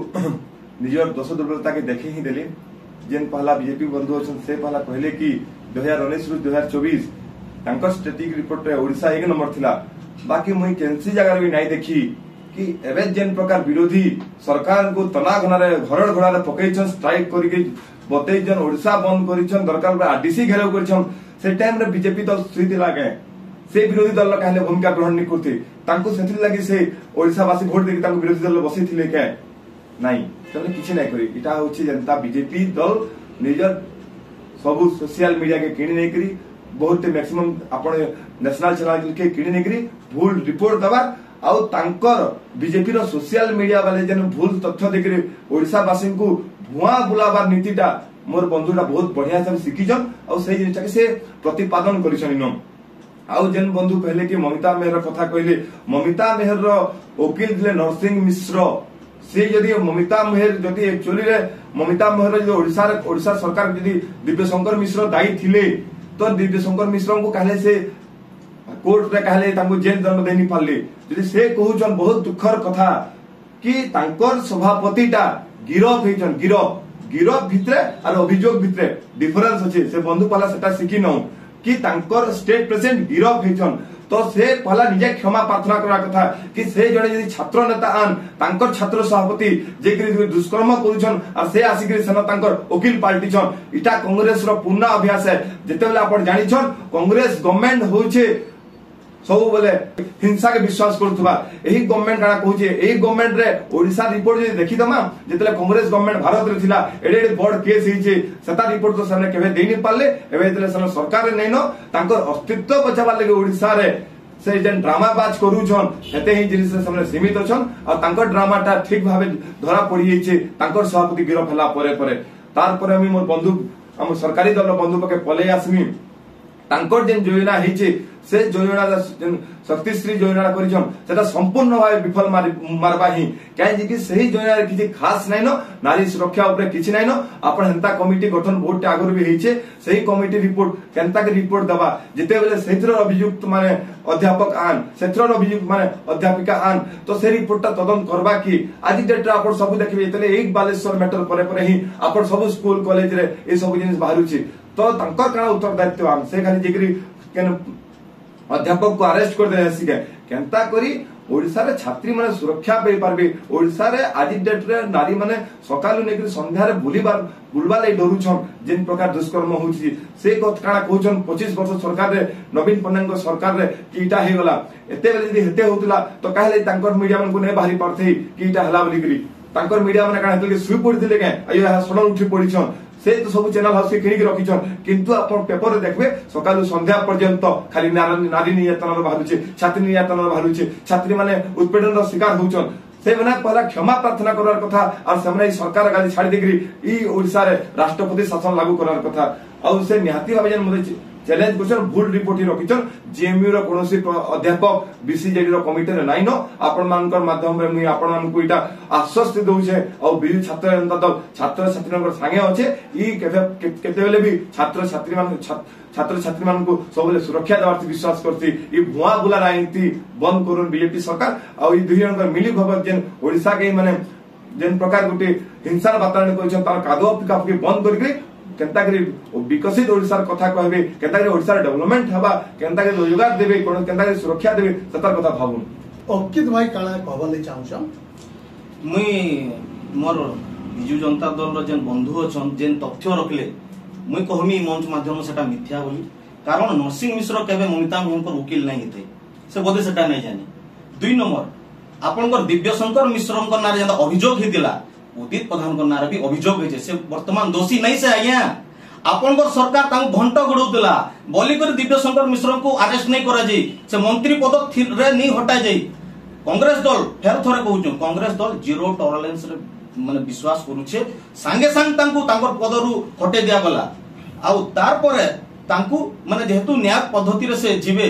Speaker 1: निजर दोष दुर्बलता के देखे ही देले जेन पहला बीजेपी बंधु अछन से पहला कहले कि 2019 रु 2024 तांकर स्टैटिक रिपोर्ट रे ओडिशा 1 नंबर थिला बाकी मुई केनसी जगह भी नहीं देखी कि एबे जेन प्रकार विरोधी सरकार को तना घना रे घरड़ घोड़ा रे पकैछन स्ट्राइक करी के बतै जन ओडिशा बंद करिछन दरकार पे आरडीसी घेराव करिछन से टाइम रे बीजेपी दल सुइति लागे से विरोधी दल कहले भूमिका ग्रहण नहीं करते तांको सेथिल लागि से ओडिशा वासी वोट देके तांको विरोधी दल बसै थिले के नहीं तने किछि नहीं करी इटा होछि जनता बीजेपी दल निजर सब सोशल मीडिया के किणी नहीं करी बहुत मैक्सिमम आपण नेशनल चैनल के किणी नहीं करी भूल रिपोर्ट दबा आउ तांकर बीजेपी रो सोशल मीडिया वाले जन भूल तथ्य देखि ओडिशा वासी को भुआ बुलाबार नीतिटा मोर बंधुटा बहुत बढ़िया से शिखिछन और सही जिनिस के से प्रतिपादन करिछन इन आउ जेन बंधु कहले कि ममिता मेहर कथा कहले ममिता मेहर रो वकील दिले नरसिंह मिश्र से यदि ममिता मेहर यदि एक्चुअली रे ममिता मेहर जो ओडिशा सरकार यदि दिव्य शंकर मिश्र दायी थिले तो दिव्य शंकर मिश्र को कहले से कोर्ट रे कहले तांको जेल दंड देनी पारले यदि से कहउछन बहुत दुखर कथा कि तांकर सभापतिटा गिरफ हेचन गिरफ भितरे और अभियोग भितरे डिफरेंस अछि से बंधु पाला सेटा सिखि न कि तांकर स्टेट प्रेसिडेंट गिरफ हेचन तो से पहला निजे क्षमा प्रार्थना करा कथा कि से जड़े यदि छात्र नेता आन तांकर छात्र सभापति जे कि दुष्कर्म करूछन और से आसिक सेना तांकर वकील पाल्टिछन इटा कांग्रेस रो पूर्ण अभ्यास है जेते बेला आपण जानिछन कांग्रेस गवर्नमेंट होइछे सब बेले हिंसा के विश्वास करुवा यही गवर्नमेंट काना कहूचे यही गवर्नमेंट रे ओडिशा रिपोर्ट जे देखिदमा जेतले कांग्रेस गवर्नमेंट भारत रे थिला एडे बड़ केस हिचे सेता रिपोर्ट तो सामने केबे देनी पाले एबे जेतले सामने सरकार रे नैनो तांकर अस्तित्व बचावा लगे ओडिशा रे से जेन ड्रामा बाज करूछन हेते ही जिनिस सामने सीमित अछन आ तांकर ड्रामाटा ठीक भाबे धरा पड़ी जाइछे तांकर सभापति गिरफ हला परे परे तार परे हम मोर बंधु हम सरकारी दल बंधु पके पले आसमी तांकर जेन योजना हिचे से योजना शक्तिश्री योजना करिछन सेटा संपूर्ण भावे विफल मारबा ही काहे कि सही योजना रे किछि खास नाइनो नारी सुरक्षा ऊपर किछि नाइनो आपण हेंता कमिटी गठन बहुत आगर भी हिचे सही कमिटी रिपोर्ट केंता के रिपोर्ट दबा जेते बेले सेथर अभियुक्त माने अध्यापक आन सेथर अभियुक्त माने अध्यापिका आन तो से रिपोर्टटा तदंत करबा कि आज डेट आपण सब देखबे तले एक बालेश्वर मैटर परे परे ही आपण सब स्कूल कॉलेज रे ए सब जिनिस बाहरुची तो तांकर काना उत्तरदायित्व आन से खाली जेकरी केन अध्यापक को अरेस्ट कर दे सिके केंता करी ओडिसा रे छात्री माने सुरक्षा पे पारबे ओडिसा रे आज डेट रे नारी माने सकालु नेकरी संध्या रे बुलबा ले डरू छन जिन प्रकार दुष्कर्म होची से कत काना कहउछन 25 वर्ष सरकार रे नवीन पन्नांग सरकार रे कीटा हे गला एते बेले जदी हेते होतला तो काहले तांकर मीडिया मन को ने बाहरी परथै कीटा हला बोली करी तांकर मीडिया माने काना हेतले सुई पड़िथिले के आयो सडन उठी पड़िछन से तो सब चैनल हाउस किणी रखिछन किंतु आपण पेपर रे देखबे सकालु संध्या पर्यंत खाली नारी निर्यातन बाहरुचे छात्री निर्यातन बाहरुचे छात्री माने उत्पीड़न शिकार होउछन से माने पहला क्षमा प्रार्थना करार कथा और से सरकार गाली छाड़ी देकरी ई ओडिसा रे राष्ट्रपति शासन लागू करार कथा और से निहाती भाबे जन मते चैलेंज क्वेश्चन भूल रिपोर्ट ही रखिछन जेएमयू रो कोनोसी अध्यापक बीसीजेडी रो कमिटी रे नाइनो आपण मानकर माध्यम रे मुई आपण मान को इटा आश्वस्त दउछे और बिजु छात्र जनता दल छात्र छात्रीनकर संगे अछि ई केते बेले भी छात्र छात्री मान को सबले सुरक्षा देवार विश्वास करती ई भुआ बुला राजनीति बंद करून बीजेपी सरकार और ई दुई जनकर मिली भगत जेन ओडिसा के माने जेन प्रकार गुटे हिंसा वातावरण करिछन तार कादो पिकाफी बंद करके केंता करी विकसित ओडिसा कथा कहबे केंता करी ओडिसा डेवलपमेंट हबा केंता करी रोजगार देबे कोन केंता करी सुरक्षा देबे सतर कथा भाबुन
Speaker 3: अंकित भाई काना कहबले चाहूछम
Speaker 2: मुई मोर बिजु जनता दल रो जेन बंधु अछन जेन तथ्य रखले मुई कहमी मंच माध्यम सेटा मिथ्या बोली कारण नरसिंह मिश्र केबे ममिता मोहन पर वकील नहीं हेते से बोधे सेटा नहीं जाने दुई नंबर आपनकर दिव्य शंकर मिश्रन नारे जेंदा अभियोग हितिला उदित प्रधान नारे भी अभियोग होइछे से वर्तमान दोषी नहीं से आज्ञा आपनकर सरकार तांको घंटा गुडौतला बोली कर दिव्य शंकर मिश्र को अरेस्ट नहीं करा जाई से मंत्री पद रे नहीं हटा जाई कांग्रेस दल फेर थरे कहउछु कांग्रेस दल जीरो टॉलरेंस रे माने विश्वास करूछे संगे संग तांको तांकर पदरु हटे दिया गला आउ तार परे तांको माने जेहेतु न्याय पद्धति रे से जीवे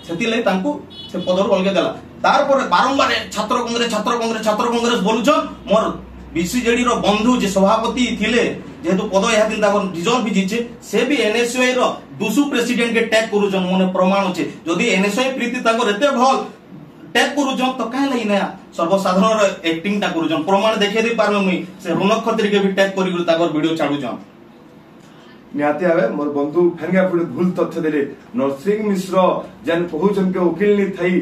Speaker 2: सेति ले तांको से पदरु अलगे देला तार परे बारंबार छात्र कांग्रेस बोलुछन मोर बीसीजेडी रो बंधु जे सभापति थिले जेहेतु पद या दिन ताको रिजल्ट भी जीचे से भी एनएसयूआई रो दुसु प्रेसिडेंट के टैग करूछन मोने प्रमाण होचे जदी एनएसयूआई प्रीति ताको रेते भल टैग करूछन तो काहे लई ना सर्वसाधारण रो एक्टिंग ता करूछन प्रमाण देखे दे पारमे मुई से रुनक खत्री के भी टैग करी ताको वीडियो छाडुछन
Speaker 1: निहाती भावे मोर बंधु फेंगा फुडे भूल तथ्य देले नरसिंह मिश्र जन कहउछन के वकील नि थई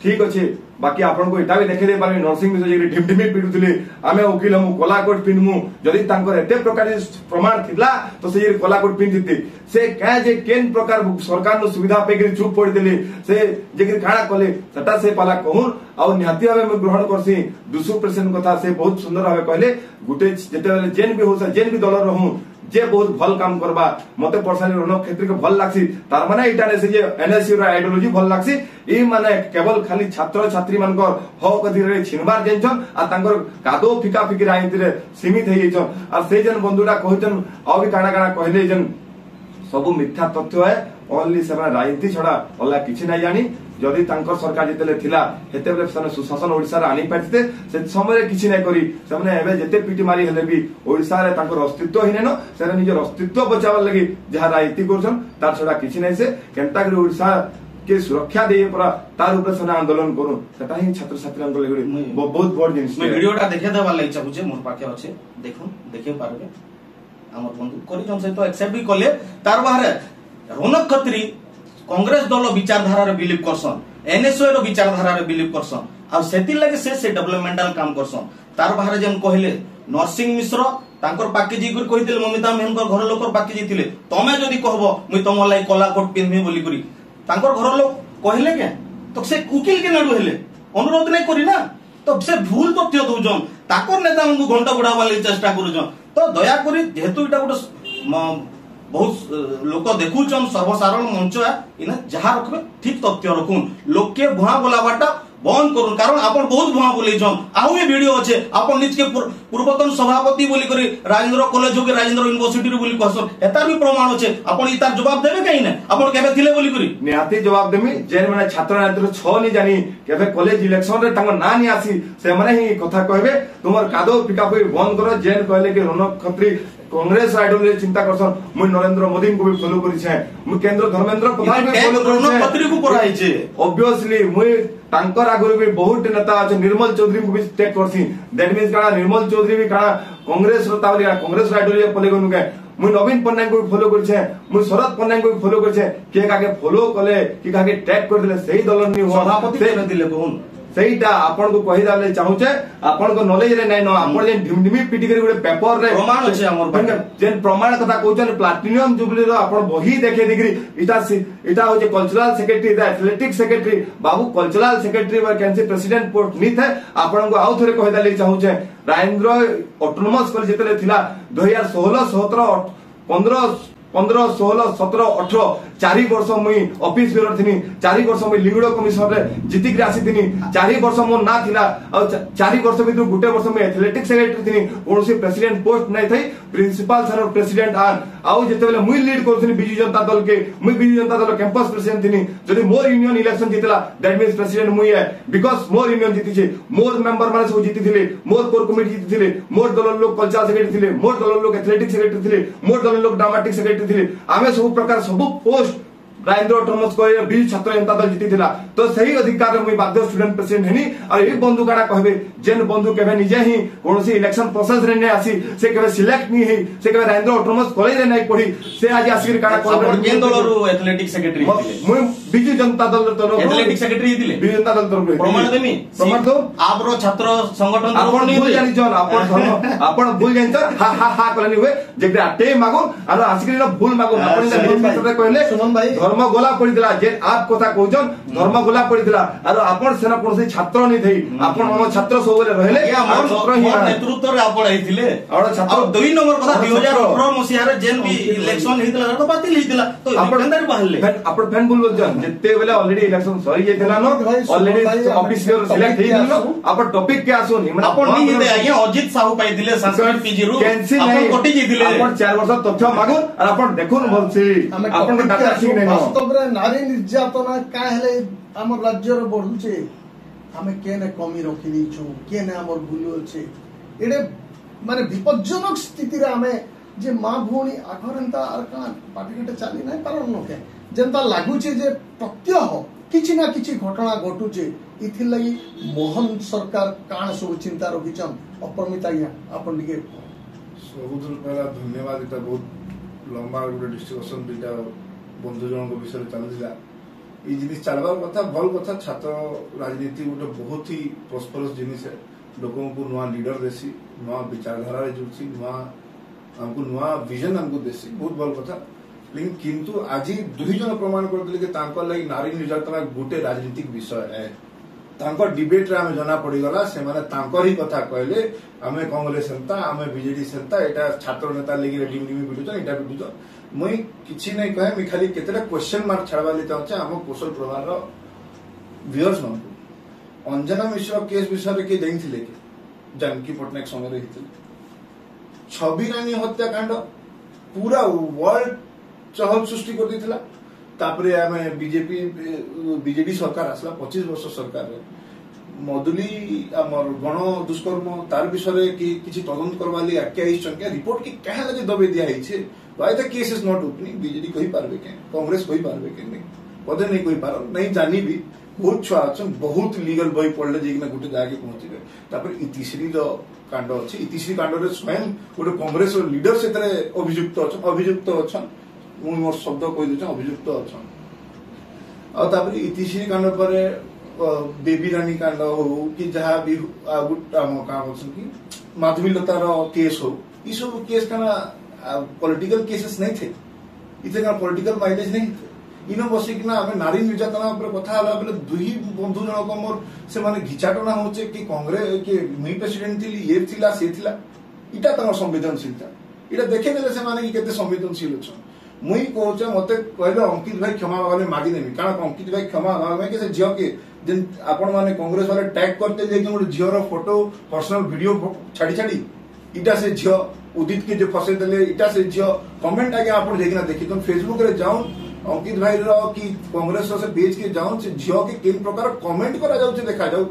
Speaker 1: ठीक अच्छे बाकी आपन को एटा भी देखे दे पारे नरसिंह मिश्र जे ढिमढिमी पिडुथिले आमे वकील हम कोला कोट पिनमु जदी तांकर एते प्रकार प्रमाण थिला तो से कोला कोट पिनथिते से का जे केन प्रकार सरकार नो सुविधा पे के चुप पड़ देले से जे खाना कले सटा से पाला कहून और निहाती भावे मैं ग्रहण करसी दुसु प्रेसिडेंट कथा से बहुत सुंदर भावे कहले गुटे जेते बेले जेन भी होसा जेन भी दल रहू जे बहुत भल काम करबा मते पर्सनली रणक क्षेत्र के भल लागसी तार माने इटा ने से जे एनएसयू रा आइडियोलॉजी भल लागसी ई माने केवल खाली छात्र छात्री मानकर हक अधिकार छिनबार जेंचन आ तांकर कादो फिका फिकी राजनीति रे सीमित हे जेचन आ से जन बंधुडा कहितन आ भी काना काना कहले जन सब मिथ्या तथ्य है ओनली से राजनीति छडा अल्लाह किछि नै जानी जदि तांकर सरकार जेतेले थिला हेते बेले सने सुशासन ओडिसा रे आनी पाइते से समय किछि नै करी सने एबे जेते पिटी मारी हेले भी ओडिसा रे तांकर अस्तित्व ही नेनो से निजर अस्तित्व बचावा लागि जहा राजनीति करछन तार छडा किछि नै से केंता के ओडिसा के सुरक्षा दे परा तार ऊपर सने आंदोलन करू सेटा ही छात्र छात्री आंदोलन लगि बहुत बड़ जिनिस
Speaker 2: मैं वीडियोटा देखे देबा लागि चाहूचे मोर पाखे अछि देखो देखे पारबे हमर बंधु करी जन से तो एक्सेप्ट भी करले तार बाहर रौनक खत्री कांग्रेस दल विचारधारा रे बिलीव करसन एनएसओ रो विचारधारा रे बिलीव करसन आ सेति लागि से डेवलपमेंटल काम करसन तार बाहर जेन कहले नरसिंह मिश्र तांकर पाके जी कर कहितले ममिता मेहनकर घर लोकर पाके जीतिले तमे जदी कहबो मुई तम लाई कला कोट पिनमी बोली करी तांकर घर लोक कहले के तो से उकिल के नाडू हेले अनुरोध नहीं करी ना तो से भूल तथ्य दउजन ताकर नेता हमको घंटा बुढ़ावा लागि चेष्टा करूजन तो दया करी जेहेतु इटा गोटे बहुत लोक देखुचन सर्वसाधारण मंच इना जहाँ रखबे ठीक तथ्य रखुन लोक के भुआ बोलाबाटा बंद करूँ कारण आपण बहुत भुआ बोलेछन आउ ये वीडियो अच्छे आपण निज के पूर्वतन सभापति बोली करी राजेंद्र कॉलेज हो के राजेंद्र यूनिवर्सिटी बोली कहसन एतार भी प्रमाण अच्छे आपण इतार जवाब देबे कहीं ना आपण केबे थिले बोली करी
Speaker 1: निहाती जवाब देमी जेन माने छात्र नेतृत्व छ नि जानी केबे कॉलेज इलेक्शन रे तांको ना नि आसी से माने ही कथा कहबे तुमर कादो पिकापी बंद करो जेन कहले कि रौनक खत्री कांग्रेस आइडियोलॉजी चिंता करसन मु नरेंद्र मोदी को भी फॉलो करी छे मु केंद्र धर्मेंद्र प्रधान भी फॉलो करी छे
Speaker 2: खत्री को पराई छे
Speaker 1: ऑब्वियसली मु तांकर आगुर भी बहुत नेता अछि निर्मल चौधरी को भी टेक करसी दैट मींस काना निर्मल चौधरी भी काना कांग्रेस रो तावली कांग्रेस आइडियोलॉजी फॉलो गनु के मु नवीन पन्नायक को भी फॉलो करी छे मु शरद पन्नायक को भी फॉलो करी छे के काके फॉलो कले कि काके टैग कर दिले सही दल नि
Speaker 2: सभापति केने दिले कहून
Speaker 1: सेटा आपन को कहि दाले चाहूचे आपन को नॉलेज रे नै न आपन जे ढिमढिमी पिटी करी गुडे पेपर रे
Speaker 2: प्रमाण अछि हमर
Speaker 1: जेन प्रमाण कथा कहउछन प्लैटिनम जुबली रो आपन बही देखे दिगरी इटा होजे कल्चरल सेक्रेटरी द एथलेटिक सेक्रेटरी बाबू cultural secretary vacancy president post नि थे आपन को आउ थरे कहि दाले चाहूचे राजेंद्र ऑटोनोमस कॉलेज जेतले थिला 2016 17 15 15 16 17 18 4 वर्ष मुई ऑफिस बेर थिनी 4 वर्ष मुई लिंगडो कमिशन रे जिति के आसी थिनी 4 वर्ष मो ना थिला आ 4 वर्ष भीतर गुटे वर्ष मुई एथलेटिक सेक्रेटरी थिनी कोनसी प्रेसिडेंट पोस्ट नै थई प्रिंसिपल सर प्रेसिडेंट आन आउ जेतेबेले मुई लीड करथिनी बिजू जनता दल के मुई बिजू जनता दल कैंपस प्रेसिडेंट थिनी जदी मोर यूनियन इलेक्शन जितला दैट मींस प्रेसिडेंट मुई है बिकॉज़ मोर यूनियन जिति छे मोर मेंबर माने सब जिति थिले मोर कोर कमिटी जिति थिले मोर दल लोक कल्चरल सेक्रेटरी थिले मोर दल लोक एथलेटिक सेक्रेटरी थिले मोर दल लोक ड्रामाटिक सेक्रेटरी थिले आमे सब प्रकार सब पोस्ट राजेंद्र ऑटोनोमस को बिल छात्र जनता दल जीती थिला तो सही अधिकार मुई बाध्य स्टूडेंट प्रेसिडेंट हेनी और ए बंधु काना कहबे जेन बंधु केबे निजे ही कोनसी इलेक्शन प्रोसेस रे नै आसी से केबे सिलेक्ट नी हे से केबे राजेंद्र ऑटोनोमस कॉलेज रे नै पढ़ी से आज आसी काना
Speaker 2: कहबे केन दलरो एथलेटिक सेक्रेटरी थिले
Speaker 1: मुई बिजू जनता दल तरफ
Speaker 2: एथलेटिक सेक्रेटरी थिले
Speaker 1: बिजू जनता दल तरफ
Speaker 2: प्रमाण देमी
Speaker 1: प्रमाण दो
Speaker 2: आपरो छात्र संगठन
Speaker 1: आपण भूल जानि जन आपण भूल जानि जन हा हा हा कहले हुए जेते आटे मागो और आसी भूल मागो आपण जे कहले
Speaker 3: सुमन भाई
Speaker 1: धर्म गोला पड़ीला जे आप कथा कहजन धर्म गोला पड़ीला और आपण सेना कोनसे छात्र नै थई आपण हम छात्र सबले रहले
Speaker 2: हमर छात्र ही नेतृत्व रे आपण आइथिले
Speaker 1: और छात्र
Speaker 2: 2 नंबर कथा 2018 मसिया रे जेन भी इलेक्शन हितला तो बातिल हितला तो केंदर बाहरले
Speaker 1: आपण फैन बोल जन जेते बेले ऑलरेडी इलेक्शन सरी जेतला न ऑलरेडी ऑफिस रे सिलेक्ट हेइ न आपण टॉपिक के आसोनी माने
Speaker 2: आपण नी हिते आज्ञा अजित साहू पाई दिले संस्कृत पीजी रु आपण कोटी जी दिले
Speaker 1: आपण 4 वर्ष तथ्य मागो और आपण देखुन भलसी आपण के डाटा ठीक नै न
Speaker 3: वास्तव रे नारी निर्यातना का हेले हमर राज्य रे बढ़ुचे हमें केने कमी रखि दैछु केने हमर भूल अछि एडे माने विपज्जनक स्थिति रे हमें जे मां भौणी आखरंता आर का पाटिकटे चली नै कारण नके जनता लागुचे जे प्रत्यह किछि ना किछि घटना घटुचे इथि लागि मोहन सरकार काण सब चिंता रखिछन अपरमिता या अपन दिके
Speaker 4: सबुदुर पहला धन्यवाद इटा बहुत लंबा गुटे डिस्कशन दिटा बंधु जन विषय चलता ये जिनिस चलबार कथा भल कथा छात्र राजनीति गोटे बहुत ही प्रस्परस जिनिस है लोगों को नुआ लीडर देसी नुआ विचारधारा जुड़सी नुआ हमको नुआ विजन हमको देसी बहुत भल कथा लेकिन किंतु आज दुई जन प्रमाण कर दिले कि तांको लागि नारी निर्यातना गोटे राजनीतिक विषय है तांको डिबेट रे हमें जना पड़ी गला से माने तांको ही कथा कहले हमें कांग्रेस सेंता हमें बीजेडी सेंता एटा छात्र नेता लागि रेडिंग भिडुछ एटा भिडुछ मुई किछि नै कहे मी खाली केतेटा क्वेश्चन मार्क छाड़बाली चाहूचे हम कौशल प्रभार रो व्यूअर्स मन अंजना मिश्र केस विषय रे के जानिथिले कि जानकी पटनायक समय रहिथिले छवि रानी हत्याकांड पूरा वर्ल्ड चहल सृष्टि कर दिथिला तापरे आमे बीजेपी बीजेडी सरकार आसला 25 वर्ष सरकार रे मधुली हमर गण दुष्कर्म तार विषय कि किछि तदंत करवाली आके आइछन रिपोर्ट की कहा लगे दबे दिया हिचे why the case is not opening BJD कहि पारबे के कांग्रेस कहि पारबे के नहीं पदे नहीं कहि पार नहीं जानी भी बहुत छुआ अछन बहुत लीगल बही पड़ले जेकिना गुटे जाके पहुंचबे तापर इतिश्री जो कांड अछि इतिश्री कांड रे स्वयं गुटे कांग्रेस रो लीडर सेतरे अभियुक्त अछन मु मोर शब्द कहि देछ अभियुक्त अछन आ तापर इतिश्री कांड परे बेबी रानी कांड हो कि जहा भी हम का बोलछन कि माधवीलता रो केस हो ई सब केस काना पॉलिटिकल केसेस नहीं थे इतने का पॉलिटिकल माइलेज नहीं थे इन बसिकिना आम नारी निर्यातना कथा बेले दुई बंधु जनक मोर से माने घिचाटना होचे कि कांग्रेस कि मुई प्रेसिडेंट थी ये थिला से थिला इटा तंग संवेदनशीलता इटा देखे देले से माने कि केते संवेदनशील छ मुई कहूचे मते कहले अंकित भाई क्षमा वाले मागी देमी कारण अंकित भाई क्षमा मागे कि से झियो के जेन आपण माने कांग्रेस वाले टैग करते जे कि मोर झियो रो फोटो पर्सनल वीडियो छाड़ी छाड़ी इटा से झियो उदित के जो फसे देले इटा से झियो कमेंट आगे आपण देखिना देखि तुम फेसबुक रे जाऊ अंकित भाई रो कि कांग्रेस से पेज के जाऊ से झियो के किन प्रकार कमेंट करा जाऊ देखा जाऊ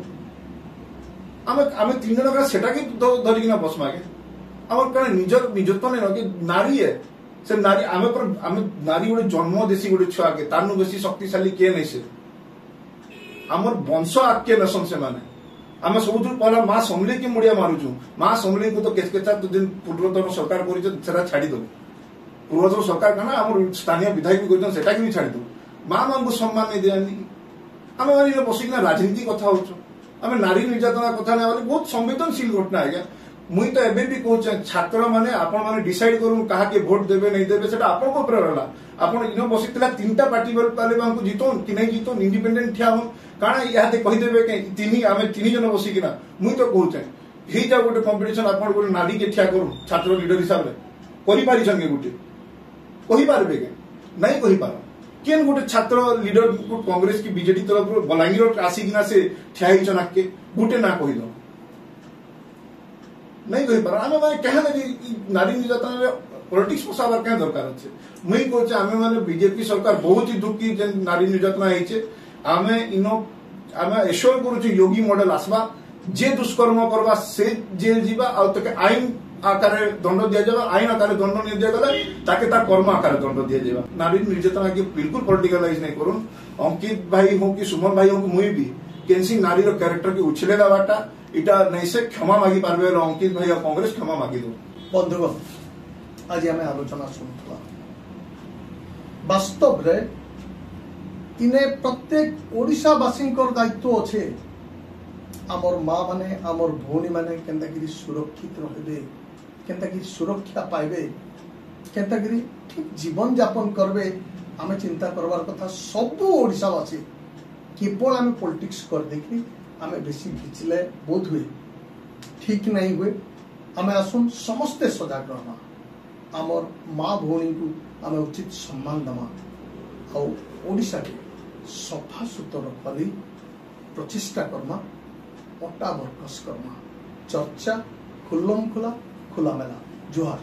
Speaker 4: आमे तीन जन का सेटा के धरिकिना बसमा के हमर कने निजर निजत्व नै न कि नारी है से नारी आमे नारी गोटे जन्म देसी गोटे छुआ के तारनु बेसी शक्तिशाली के नै से हमर वंश आके नसन से माने आमे सबुठ पहला मां समले के मुड़िया मारुछु मां समले को तो केसकेचा तो दिन पूर्वतन सरकार करिछ सेरा छाडी दो पूर्वतन सरकार कना हमर स्थानीय विधायक भी करिछ सेटा के भी छाडी दो मां को सम्मान नै देनी आमे माने बसिकना राजनीति कथा होछु आमे नारी निर्यातना कथा नै वाली बहुत संवेदनशील घटना है मुई तो एबे भी कहूचे छात्र माने आपण माने डिसाइड करू कहा के वोट देबे नहीं देबे सेटा आपण को ऊपर रहला आपण इनो बसितला तीनटा पार्टी वाले बांकु जीतोन कि नहीं जीतोन इंडिपेंडेंट ठिया हो कारण याते कहि देबे के तिनी आमे तिनी जन बसी किना मुई तो कहूचे हे जा गोटे कंपटीशन आपण गोटे नारी के ठिया करू छात्र लीडर हिसाब रे करि पारि संगे गोटे कहि पारबे के नहीं कहि पार केन गोटे छात्र लीडर को कांग्रेस की बीजेडी तरफ बलांगीर आसी किना से ठिया ही चना के गोटे ना कहि दो नहीं कहि पार आमे माने कहना कि नारी निर्यातना पॉलिटिक्स पसाबार क्या दरकार अच्छे मुई कहूचे आमे माने बीजेपी सरकार बहुत ही दुखी जे नारी निर्यातना हेचे आमे इनो आमे एश्योर करूचे योगी मॉडल आसबा जे दुष्कर्म करबा से जेल जीवा आ तके आईन आकारे दंड दिया जाबा आईन आकारे दंड नहीं दिया गले ताके ता कर्म आकारे दंड दिया जाबा नारी निर्यातना के बिल्कुल पॉलिटिकलाइज नहीं करूं अंकित भाई हो कि सुमन भाई हो मुई भी केनसी नारी रो कैरेक्टर के उछलेला बाटा इटा नहीं से क्षमा मागी पारबे अंकित भाई कांग्रेस क्षमा मागी दो
Speaker 3: बंधुगण आज आम आलोचना शुणुला वास्तव रे इने प्रत्येक ओडिशावासी दायित्व अच्छे आमर माँ माने आमर भौणी माने केंतागिरी सुरक्षित रहे केंतागिरी सुरक्षा पाइबे केंतागिरी ठीक जीवन यापन करबे आमे चिंता करबार कथा सब ओडिशावासी केवल आमे पॉलिटिक्स कर देखी आमे बेसी खिचले बोध हुए ठीक नहीं हुए आमे आसुन समस्ते सजग रहमा आमर माँ भौणी को आमे उचित सम्मान दमा और ओडिशा के सफा सुतर करी प्रचेष्टा करमा पट्टा बरकस करमा चर्चा खुल्लम खुला खुला मेला जुहार।